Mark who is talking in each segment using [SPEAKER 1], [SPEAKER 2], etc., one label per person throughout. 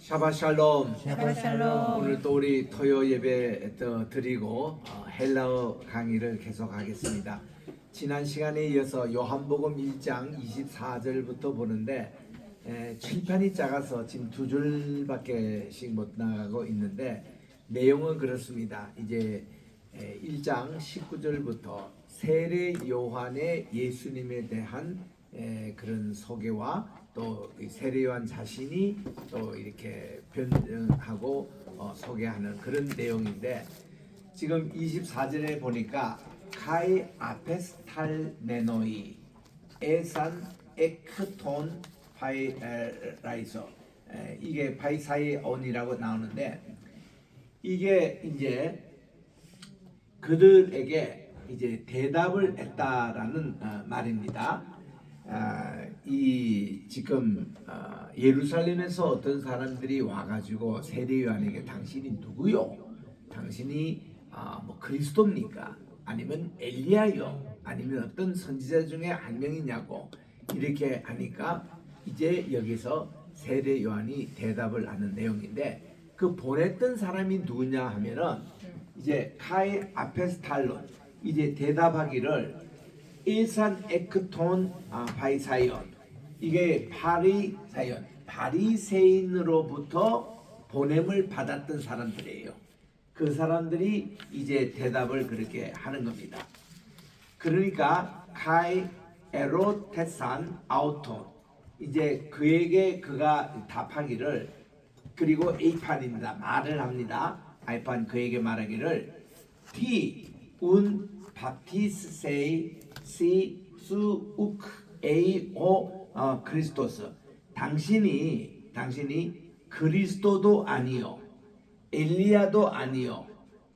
[SPEAKER 1] 샤바샬롬.
[SPEAKER 2] 샤바샬롬.
[SPEAKER 1] 오늘 또 우리 토요 예배 드리고 헬라어 강의를 계속하겠습니다. 지난 시간에 이어서 요한복음 1장 24절부터 보는데 칠판이 작아서 지금 두 줄밖에씩 못 나가고 있는데 내용은 그렇습니다. 이제 1장 19절부터 세례 요한의 예수님에 대한 그런 소개와 또 세례 요한 자신이 또 이렇게 변증하고 소개하는 그런 내용인데 지금 24절에 보니까 카이 아페스탈메노이 에산 에크톤 파이라이소 이게 파이사이온이라고 나오는데 이게 이제 그들에게 이제 대답을 했다라는 말입니다. 이 지금 예루살렘에서 어떤 사람들이 와가지고 세례 요한에게 당신이 누구요? 당신이 뭐 그리스도입니까? 아니면 엘리야요? 아니면 어떤 선지자 중에 한 명이냐고 이렇게 하니까 이제 여기서 세례 요한이 대답을 하는 내용인데 그 보냈던 사람이 누구냐 하면은 이제 카이 아페스탈론 이제 대답하기를 일산 에크톤 바이사이온 이게 바리새인으로부터 보냄을 받았던 사람들이에요. 그 사람들이 이제 대답을 그렇게 하는 겁니다. 그러니까 카이 에로테산 아우톤 이제 그에게 그가 답하기를 그리고 A판입니다. 말을 합니다. I판 그에게 말하기를 티 바티스세이 시수욱 에이오 크리스토스 당신이 그리스도도 아니요 엘리야도 아니요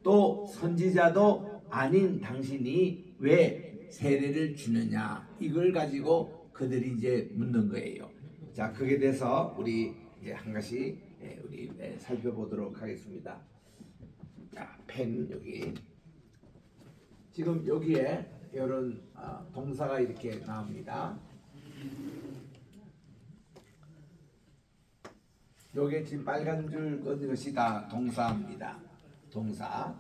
[SPEAKER 1] 또 선지자도 아닌 당신이 왜 세례를 주느냐 이걸 가지고 그들이 이제 묻는 거예요. 자 그게 돼서 우리 이제 한 가지 우리 살펴보도록 하겠습니다. 자 펜 여기 지금 여기에 이런 동사가 이렇게 나옵니다. 요게 지금 빨간 줄 건 것이 다 동사입니다. 동사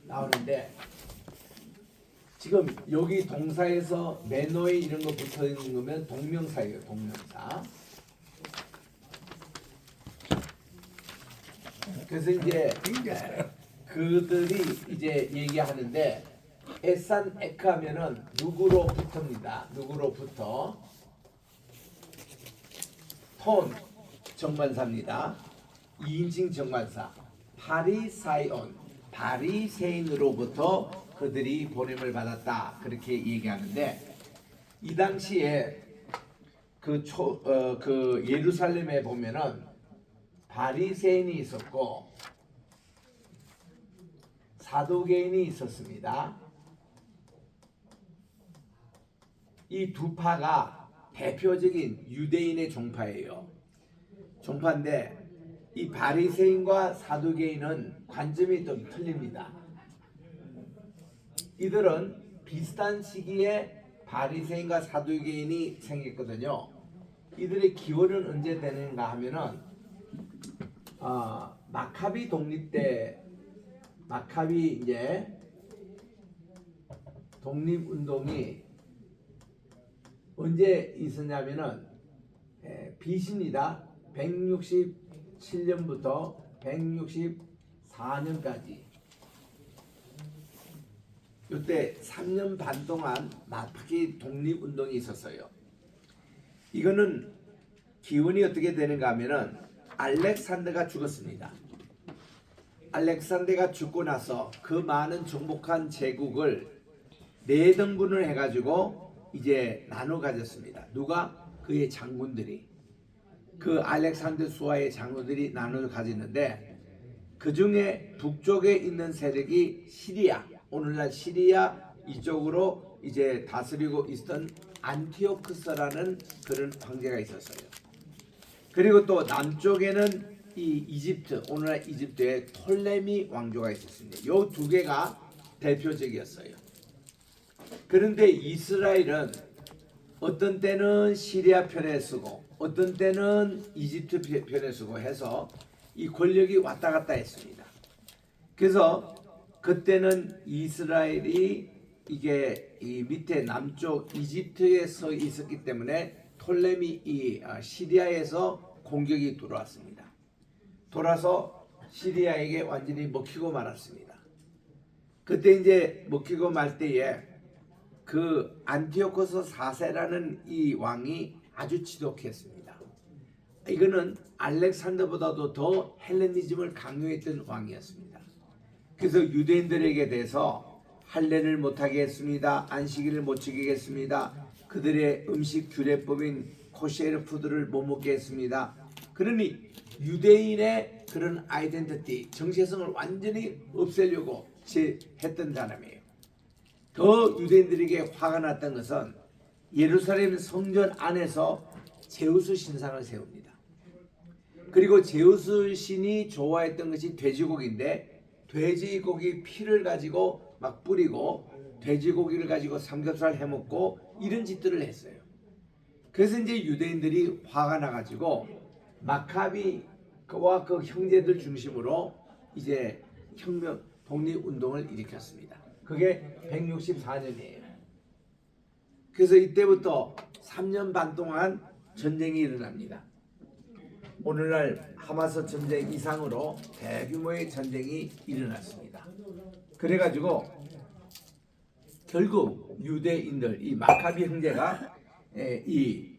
[SPEAKER 1] 나오는데 지금 여기 동사에서 매너에 이런 거 붙어 있는 거면 동명사예요. 동명사. 그래서 이제 그들이 이제 얘기하는데 에산 에크 하면은 누구로부터입니다. 누구로부터 톤 정관사입니다. 2인칭 정관사 바리사이온 바리새인으로부터 그들이 보냄을 받았다 그렇게 얘기하는데 이 당시에 그 예루살렘에 보면은 바리새인이 있었고 사두개인이 있었습니다. 이 두 파가 대표적인 유대인의 종파예요. 종파인데 이 바리새인과 사두개인은 관점이 좀 틀립니다. 이들은 비슷한 시기에 바리새인과 사두개인이 생겼거든요. 이들의 기원은 언제 되는가 하면은 마카비 독립 때 마카비 이제 독립운동이 언제 있었냐면은 BC입니다. 167년부터 164년까지 이때 3년 반 동안 마카비 독립운동이 있었어요. 이거는 기원이 어떻게 되는가 하면은 알렉산더가 죽었습니다. 알렉산더가 죽고 나서 그 많은 정복한 제국을 네 등분을 해가지고 이제 나눠 가졌습니다. 누가? 그의 장군들이 그 알렉산더 수하의 장군들이 나눠 가졌는데 그 중에 북쪽에 있는 세력이 시리아 오늘날 시리아 이쪽으로 이제 다스리고 있었던 안티오쿠스라는 그런 황제가 있었어요. 그리고 또 남쪽에는 이 이집트 오늘날 이집트에 톨레미 왕조가 있었습니다. 이 두 개가 대표적이었어요. 그런데 이스라엘은 어떤 때는 시리아 편에 서고 어떤 때는 이집트 편에 서고 해서 이 권력이 왔다 갔다 했습니다. 그래서 그때는 이스라엘이 이게 이 밑에 남쪽 이집트에 서 있었기 때문에 톨레미 이 시리아에서 공격이 들어왔습니다. 돌아서 시리아에게 완전히 먹히고 말았습니다. 그때 이제 먹히고 말 때에 그 안티오코스 4세라는 이 왕이 아주 지독했습니다. 이거는 알렉산더보다도 더 헬레니즘을 강요했던 왕이었습니다. 그래서 유대인들에게 대해서 할례를 못하게 했습니다. 안식일을 못 지키겠습니다. 그들의 음식 규례법인 코셰르 푸드를 못 먹게 했습니다. 그러니 유대인의 그런 아이덴티티, 정체성을 완전히 없애려고 했던 사람이에요. 더 유대인들에게 화가 났던 것은 예루살렘 성전 안에서 제우스 신상을 세웁니다. 그리고 제우스 신이 좋아했던 것이 돼지고기인데 돼지고기 피를 가지고 막 뿌리고 돼지고기를 가지고 삼겹살 해먹고 이런 짓들을 했어요. 그래서 이제 유대인들이 화가 나가지고 마카비와 그 형제들 중심으로 이제 혁명 독립운동을 일으켰습니다. 그게 164년이에요. 그래서 이때부터 3년 반 동안 전쟁이 일어납니다. 오늘날 하마스 전쟁 이상으로 대규모의 전쟁이 일어났습니다. 그래가지고 결국 유대인들 이 마카비 형제가 이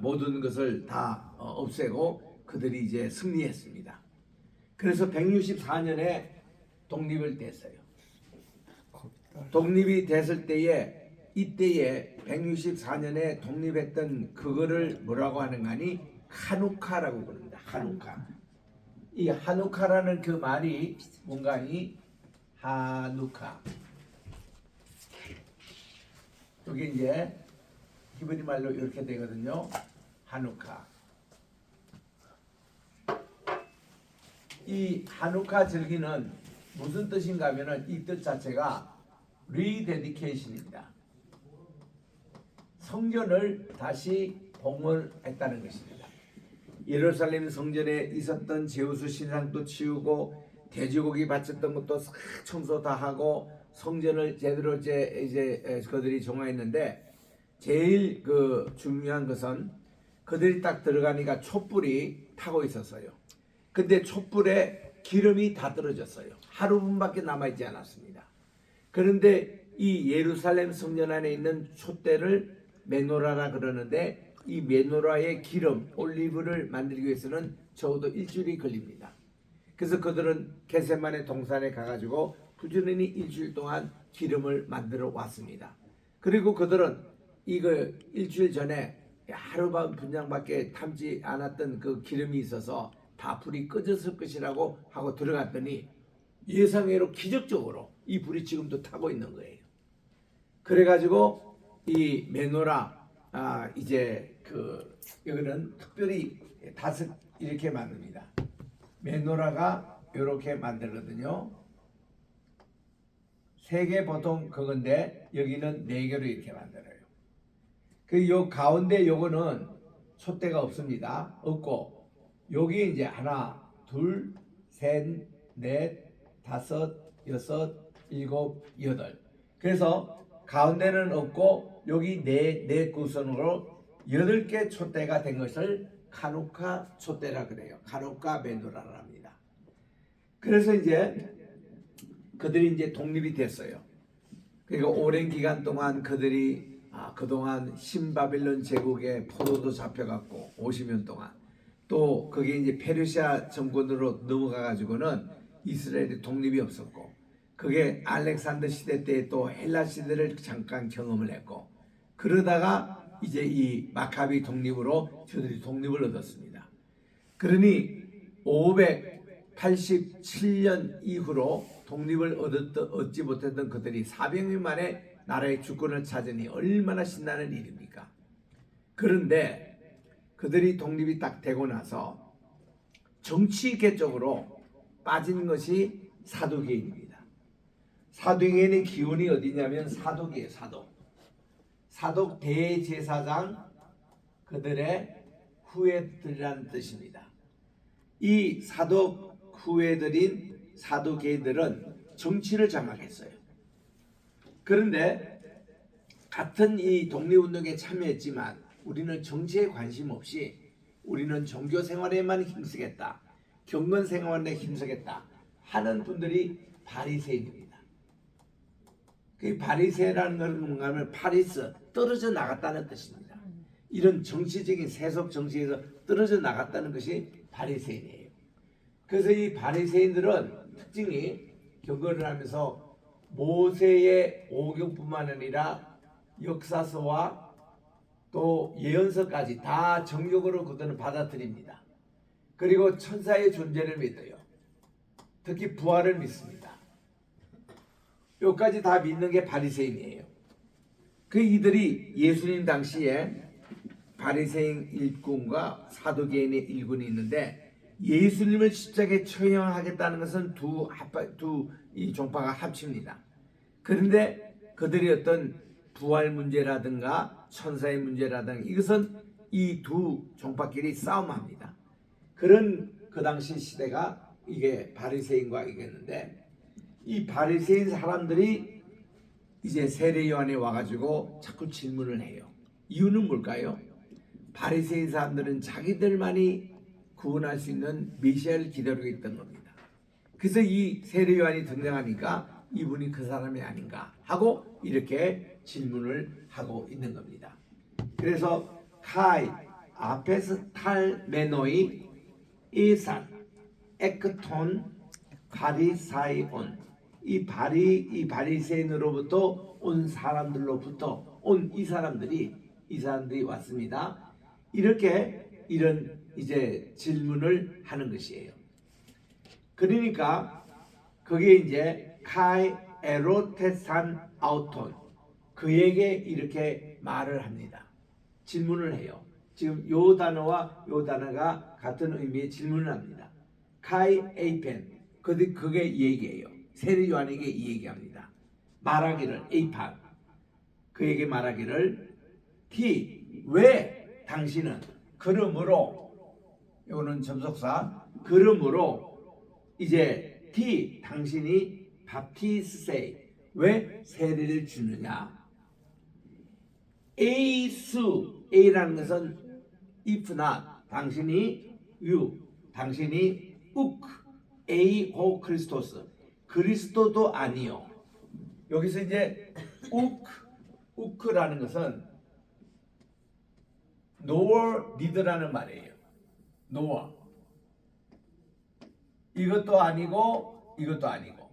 [SPEAKER 1] 모든 것을 다 없애고 그들이 이제 승리했습니다. 그래서 164년에 독립을 뗐어요. 독립이 됐을 때에 이때에 164년에 독립했던 그거를 뭐라고 하는가 하니 하누카라고 부릅니다. 하누카. 이 하누카라는 그 말이 뭔가 하니 하누카. 여기 이제 히브리 말로 이렇게 되거든요. 하누카. 이 하누카 절기는 무슨 뜻인가 하면은 이 뜻 자체가 리데디케이션입니다. 성전을 다시 봉헌했다는 것입니다. 예루살렘 성전에 있었던 제우스 신상도 치우고 돼지고기 바쳤던 것도 싹 청소 다 하고 성전을 제대로 이제 그들이 정화했는데 제일 그 중요한 것은 그들이 딱 들어가니까 촛불이 타고 있었어요. 근데 촛불에 기름이 다 떨어졌어요. 하루분밖에 남아있지 않았습니다. 그런데 이 예루살렘 성전 안에 있는 촛대를 메노라라 그러는데 이 메노라의 기름, 올리브를 만들기 위해서는 적어도 일주일이 걸립니다. 그래서 그들은 겟세마네 동산에 가가지고 부지런히 일주일 동안 기름을 만들어 왔습니다. 그리고 그들은 이거 일주일 전에 하루밤 분량밖에 탐지 않았던 그 기름이 있어서 다 불이 꺼졌을 것이라고 하고 들어갔더니 예상외로 기적적으로 이 불이 지금도 타고 있는 거예요. 그래가지고 이 메노라 이제 그 여기는 특별히 5 이렇게 만듭니다. 메노라가 이렇게 만들거든요. 3개 보통 그건데 여기는 4개로 이렇게 만들어요. 그 요 가운데 요거는 촛대가 없습니다. 없고 여기 이제 하나, 둘, 셋, 넷, 5, 6, 7, 8. 그래서 가운데는 없고 여기 네 구선으로 8개 촛대가 된 것을 카누카 촛대라 그래요. 카누카 메노라라 합니다. 그래서 이제 그들이 이제 독립이 됐어요. 그리고 오랜 기간 동안 그들이 그동안 신바빌론 제국에 포로도 잡혀갔고 50년 동안 또 그게 이제 페르시아 정권으로 넘어가 가지고는 이스라엘의 독립이 없었고 그게 알렉산더 시대 때 또 헬라 시대를 잠깐 경험을 했고 그러다가 이제 이 마카비 독립으로 저들이 독립을 얻었습니다. 그러니 587년 이후로 독립을 얻지 못했던 그들이 400년 만에 나라의 주권을 찾으니 얼마나 신나는 일입니까? 그런데 그들이 독립이 딱 되고 나서 정치계적으로 빠진 것이 사두개인입니다. 사두개인의 기운이 어디냐면 사독이에요. 사독 대제사장 그들의 후예들이라는 뜻입니다. 이 사독 후예들인 사두개인들은 정치를 장악했어요. 그런데 같은 이 독립운동에 참여했지만 우리는 정치에 관심 없이 우리는 종교 생활에만 힘쓰겠다, 경건 생활에 힘쓰겠다 하는 분들이 바리새인입니다. 그 바리새라는 것은 뭔가 하면 파리스, 떨어져 나갔다는 뜻입니다. 이런 정치적인 세속 정치에서 떨어져 나갔다는 것이 바리새인이에요. 그래서 이 바리새인들은 특징이 경건을 하면서 모세의 오경뿐만 아니라 역사서와 또 예언서까지 다 정력으로 그들은 받아들입니다. 그리고 천사의 존재를 믿어요. 특히 부활을 믿습니다. 여기까지 다 믿는 게 바리새인이에요. 그 이들이 예수님 당시에 바리새인 일꾼과 사두개인의 일꾼이 있는데 예수님을 십자가에 처형하겠다는 것은 두 이 종파가 합칩니다. 그런데 그들이 어떤 부활 문제라든가 천사의 문제라든가 이것은 이 두 종파끼리 싸움합니다. 그런 그 당시 시대가 이게 바리새인과 이겠는데 이 바리새인 사람들이 이제 세례 요한에 와가지고 자꾸 질문을 해요. 이유는 뭘까요? 바리새인 사람들은 자기들만이 구원할 수 있는 메시아를 기다리고 있던 겁니다. 그래서 이 세례 요한이 등장하니까 이분이 그 사람이 아닌가 하고 이렇게 질문을 하고 있는 겁니다. 그래서 카이 아페스탈메노이 이산 에크톤 바리사이온 이 바리새인으로부터 온 사람들로부터 온 이 사람들이 왔습니다. 이렇게 이런 이제 질문을 하는 것이에요. 그러니까 그게 이제 카이 에로테산 아우톤 그에게 이렇게 말을 합니다. 질문을 해요. 지금 요 단어와 요 단어가 같은 의미의 질문을 합니다. 카이 에이펜 그게 이 얘기예요. 세례 요한에게 이 얘기합니다. 말하기를 에이판 그에게 말하기를 티 왜 당신은 그러므로 이거는 접속사 그러므로 이제 티 당신이 밥티스세이 왜 세례를 주느냐. 에이수 A라는 것은 if not 당신이 you 당신이 욱 에이호 크리스토스 그리스도도 아니요. 여기서 이제 우크라는 것은 nor neither라는 말이에요. nor 이것도 아니고 이것도 아니고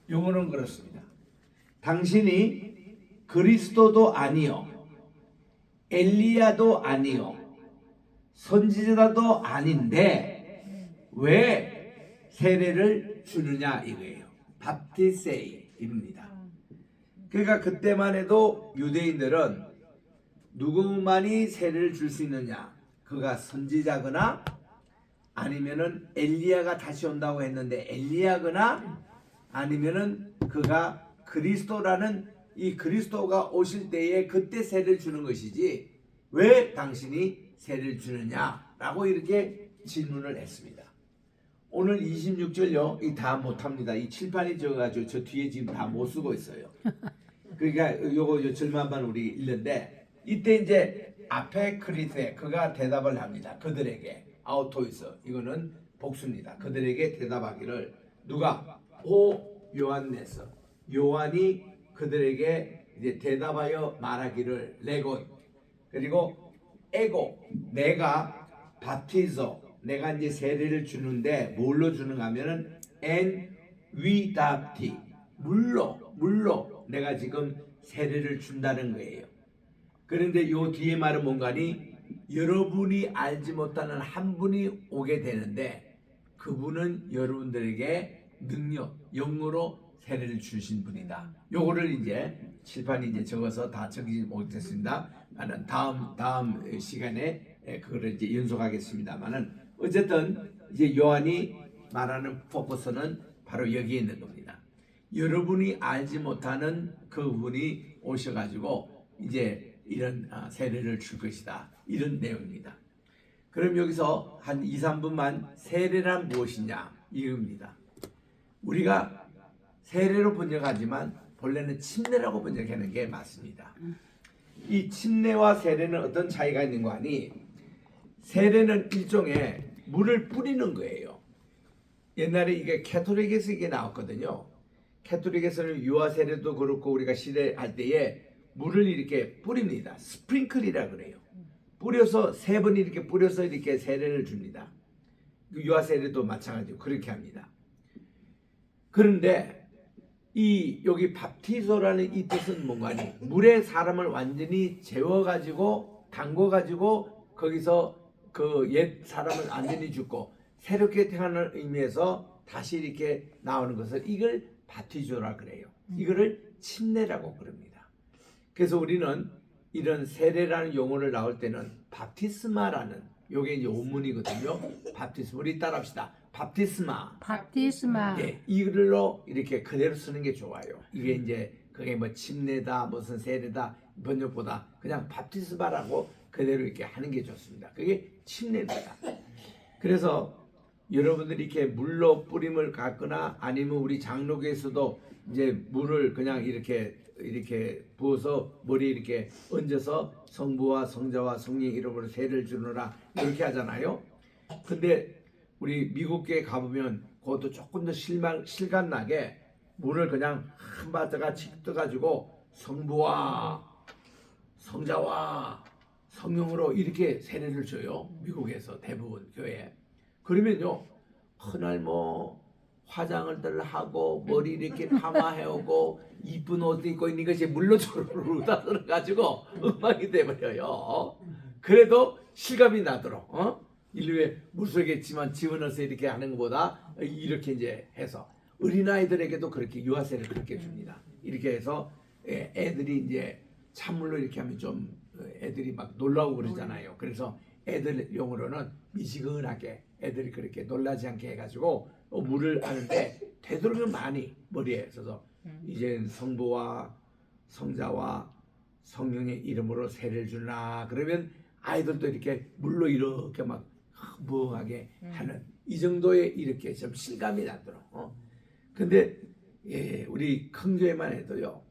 [SPEAKER 1] 영어는 그렇습니다. 당신이 그리스도도 아니요 엘리야도 아니요 선지자도 아닌데 왜 세례를 주느냐 이거예요. 밥티세이입니다. 그러니까 그때만 해도 유대인들은 누구만이 세례를 줄 수 있느냐 그가 선지자거나 아니면은 엘리야가 다시 온다고 했는데 엘리야거나 아니면은 그가 그리스도라는 이 그리스도가 오실 때에 그때 세례를 주는 것이지 왜 당신이 세례를 주느냐라고 이렇게 질문을 했습니다. 오늘 26절요 이 다 못합니다. 이 칠판이 적어가지고 저 뒤에 지금 다 못 쓰고 있어요. 그러니까 요거 절반만 우리 읽는데 이때 이제 앞에 크리테 그가 대답을 합니다. 그들에게 아우토이스 이거는 복수입니다. 그들에게 대답하기를 누가 오 요한네스 요한이 그들에게 이제 대답하여 말하기를 레고 그리고 에고 내가 바티zo 내가 이제 세례를 주는데 뭘로 주는가 하면은 엔 위답티 물로 내가 지금 세례를 준다는 거예요. 그런데 요 뒤에 말은 뭔가니 여러분이 알지 못하는 한 분이 오게 되는데 그분은 여러분들에게 능력, 영으로 세례를 주신 분이다. 요거를 이제 칠판이 이제 적어서 다 적이지 못했습니다. 나는 다음 시간에 그거를 이제 연속하겠습니다만은 어쨌든 이제 요한이 말하는 포커스는 바로 여기에 있는 겁니다. 여러분이 알지 못하는 그분이 오셔가지고 이제 이런 세례를 줄 것이다. 이런 내용입니다. 그럼 여기서 한 2, 3분만 세례란 무엇이냐 이겁니다. 우리가 세례로 번역하지만 본래는 침례라고 번역하는 게 맞습니다. 이 침례와 세례는 어떤 차이가 있는 거 아니? 세례는 일종의 물을 뿌리는 거예요. 옛날에 이게 캐톨릭에서 이게 나왔거든요. 캐톨릭에서는 유아 세례도 그렇고 우리가 시대할 때에 물을 이렇게 뿌립니다. 스프링클이라 그래요. 뿌려서 3번 이렇게 뿌려서 이렇게 세례를 줍니다. 유아 세례도 마찬가지로 그렇게 합니다. 그런데 이 여기 밥티소라는 이 뜻은 뭔가니? 물에 사람을 완전히 재워가지고 담궈가지고 거기서 그 옛 사람을 완전히 죽고 새롭게 태어나는 의미에서 다시 이렇게 나오는 것을 이걸 밥티소라 그래요. 이거를 침례라고 그럽니다. 그래서 우리는 이런 세례라는 용어를 나올 때는 밥티스마라는 요게 이제 원문이거든요. 밥티스마 우리 따라합시다. 밥티스마.
[SPEAKER 2] 밥티스마.
[SPEAKER 1] 예, 이걸로 이렇게 그대로 쓰는 게 좋아요. 이게 이제 그게 뭐 침례다 무슨 세례다 번역보다 그냥 밥티스마라고 그대로 이렇게 하는 게 좋습니다. 그게 침례입니다. 그래서 여러분들이 이렇게 물로 뿌림을 갖거나 아니면 우리 장로교에서도 이제 물을 그냥 이렇게 부어서 머리에 이렇게 얹어서 성부와 성자와 성령 이름으로 세례를 주느라 이렇게 하잖아요. 근데 우리 미국교회 가보면 그것도 조금 더 실감나게 물을 그냥 한 바다같이 떠가지고 성부와 성자와 성령으로 이렇게 세례를 줘요. 미국에서 대부분 교회. 그러면요 그날 뭐 화장을 하고 머리 이렇게 파마해오고 이쁜 옷 입고 있는 것이 물로 조르르 들어가지고 음악이 돼버려요. 그래도 실감이 나도록 인류의 물속에 있지만 집어넣어서 이렇게 하는 것보다 이렇게 이제 해서 어린아이들에게도 그렇게 유아세를 그렇게 줍니다. 이렇게 해서 애들이 이제 찬물로 이렇게 하면 좀 애들이 막 놀라고 그러잖아요. 그래서 애들 용어로는 미지근하게 애들이 그렇게 놀라지 않게 해가지고 물을 하는데 되도록이면 많이 머리에 써서 이제 성부와 성자와 성령의 이름으로 세례를 주나 그러면 아이들도 이렇게 물로 이렇게 막 무하게 하는 이 정도의 이렇게 좀 실감이 나도록. 근데 우리 큰 교회만 해도요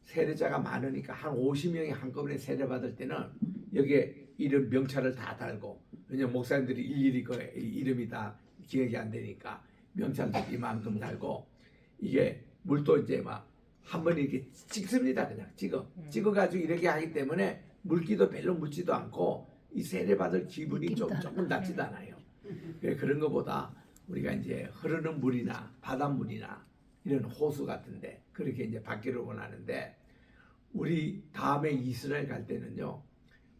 [SPEAKER 1] 세례자가 많으니까 한 50명이 한꺼번에 세례 받을 때는 여기에 이름 명찰을 다 달고 왜냐면 목사님들이 일일이 그 이름이 다 기억이 안 되니까 명찰도 이만큼 달고 이게 물도 이제 막 한 번에 이렇게 찍습니다. 그냥 찍어가지고 이렇게 하기 때문에 물기도 별로 묻지도 않고 이 세례 받을 기분이 조금 낮지도 않아요. 그런 것보다 우리가 이제 흐르는 물이나 바닷물이나 이런 호수 같은데 그렇게 이제 받기를 원하는데 우리 다음에 이스라엘 갈 때는요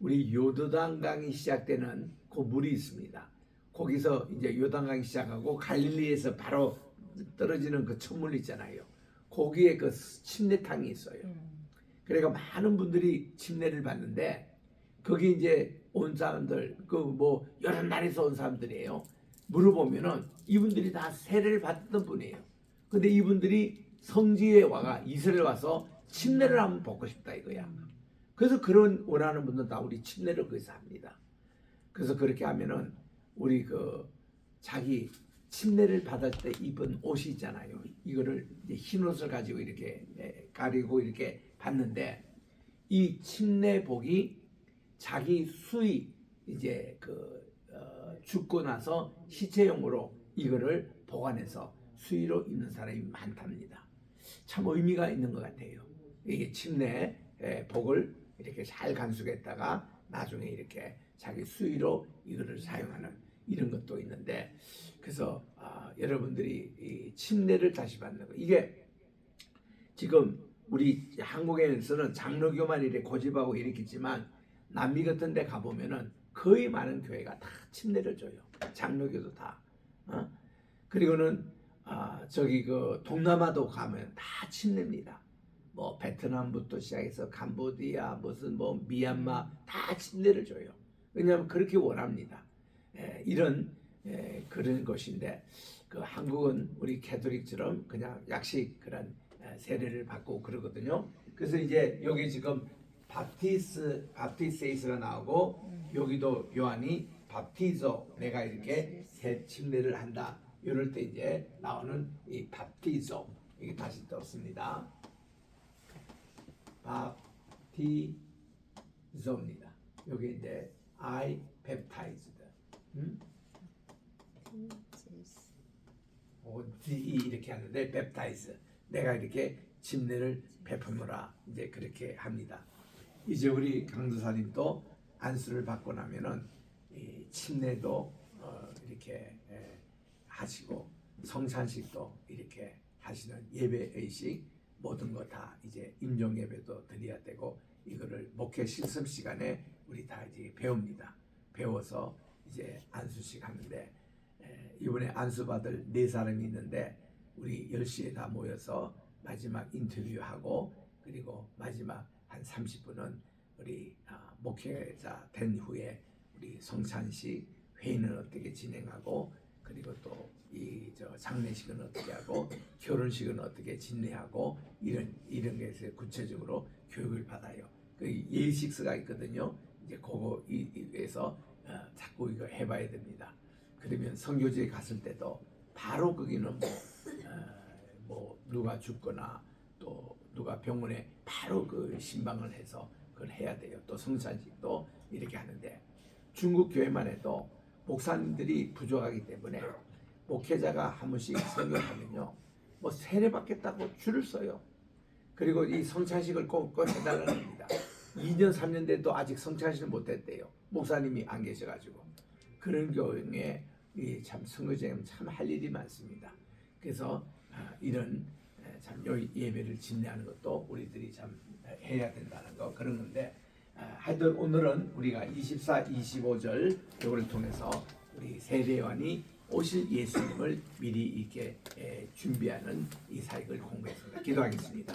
[SPEAKER 1] 우리 요르단강이 시작되는 그 물이 있습니다. 거기서 이제 요단강이 시작하고 갈릴리에서 바로 떨어지는 그 천물 있잖아요. 거기에 그 침례탕이 있어요. 그러니까 많은 분들이 침례를 받는데 거기 이제 온 사람들 그 뭐 여러 나라에서 온 사람들이에요. 물어보면은 이분들이 다 세례를 받던 분이에요. 근데 이분들이 성지에 와가 이스라엘 와서 침례를 한번 받고 싶다 이거야. 그래서 그런 원하는 분들 다 우리 침례를 거기서 합니다. 그래서 그렇게 하면은 우리 그 자기 침례를 받을 때 입은 옷이 있잖아요. 이거를 이제 흰 옷을 가지고 이렇게 가리고 이렇게 받는데 이 침례복이 자기 수의 이제 죽고 나서 시체용으로 이거를 보관해서 수의로 입는 사람이 많답니다. 참 의미가 있는 것 같아요. 이게 침례 복을 이렇게 잘 간수했다가 나중에 이렇게 자기 수의로 이거를 사용하는 이런 것도 있는데 그래서 여러분들이 이 침례를 다시 받는 거 이게 지금 우리 한국에서는 장로교만 이렇게 고집하고 이렇겠지만 남미 같은 데 가보면은 거의 많은 교회가 다 침례를 줘요. 장로교도 다. 그리고는 저기 그 동남아도 가면 다 침례입니다. 뭐 베트남부터 시작해서 캄보디아 무슨 뭐 미얀마 다 침례를 줘요. 왜냐하면 그렇게 원합니다. 이런 그런 것인데 그 한국은 우리 캐톨릭처럼 그냥 약식 그런 세례를 받고 그러거든요. 그래서 이제 여기 지금 밥티세이스가 나오고 여기도 요한이 밥티조 내가 이렇게 새 침례를 한다. 이럴 때 이제 나오는 이 밥티조 이게 다시 떴습니다. 밥티조입니다. 여기 이제 I baptized. 이렇게 하는데 baptize 내가 이렇게 침례를 베푸노라 이제 그렇게 합니다. 이제 우리 강도사님도 안수를 받고 나면은 이 침례도 이렇게 하시고 성찬식도 이렇게 하시는 예배의식 모든 거 다 이제 임종 예배도 드려야 되고 이거를 목회 실습 시간에 우리 다 이제 배웁니다. 배워서 이제 안수식 하는데 이번에 안수 받을 4사람이 있는데 우리 10시에 다 모여서 마지막 인터뷰하고 그리고 마지막 한 30분은 우리 목회자 된 후에 우리 성찬식 회의는 어떻게 진행하고 그리고 또 이 장례식은 어떻게 하고 결혼식은 어떻게 진례하고 이런 것에 구체적으로 교육을 받아요. 그 예식서가 있거든요. 이제 그거에서 자꾸 이거 해봐야 됩니다. 그러면 선교지에 갔을 때도 바로 거기는 뭐 누가 죽거나 또 누가 병원에 바로 그 신방을 해서 그걸 해야 돼요. 또 성찬식도 이렇게 하는데 중국 교회만 해도 목사님들이 부족하기 때문에 목회자가 한 번씩 선교하면요 뭐 세례 받겠다고 줄을 서요. 그리고 이 성찬식을 꼭 해달라는 겁니다. 2년 3년 돼도 아직 성찬식을 못했대요. 목사님이 안 계셔가지고 그런 경우에 참 선교제는 참 할 일이 많습니다. 그래서 이런 참 예배를 진례하는 것도 우리들이 참 해야 된다는 거 그런 건데 하여튼 오늘은 우리가 24, 25절 이거를 통해서 우리 세례요한이 오실 예수님을 미리 이렇게 준비하는 이 사역을 공부했습니다. 기도하겠습니다.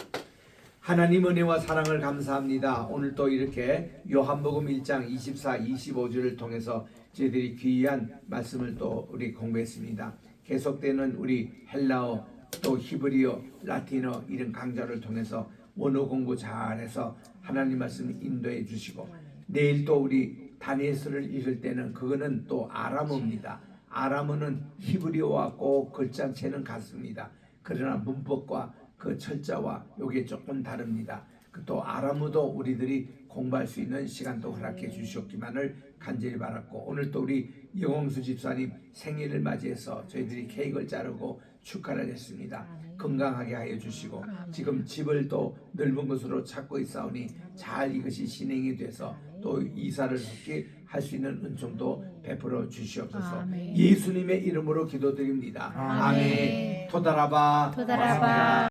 [SPEAKER 1] 하나님 은혜와 사랑을 감사합니다. 오늘 또 이렇게 요한복음 1장 24, 25절을 통해서 저희들이 귀한 말씀을 또 우리 공부했습니다. 계속되는 우리 헬라어 또 히브리어, 라틴어 이런 강좌를 통해서 원어 공부 잘해서 하나님 말씀 인도해 주시고 내일 또 우리 다니엘서를 읽을 때는 그거는 또 아람어입니다. 아람어는 히브리어와 꼭 글자체는 같습니다. 그러나 문법과 그 철자와 요게 조금 다릅니다. 또 아람어도 우리들이 공부할 수 있는 시간도 허락해 주셨기만을 간절히 바랐고 오늘 또 우리 영홍수 집사님 생일을 맞이해서 저희들이 케이크를 자르고 축하를 했습니다. 건강하게 하여 주시고 지금 집을 또 넓은 곳으로 찾고 있사오니 잘 이것이 진행이 돼서 또 이사를 함께 할 수 있는 은총도 베풀어 주시옵소서. 예수님의 이름으로 기도드립니다. 아멘. 토다라바.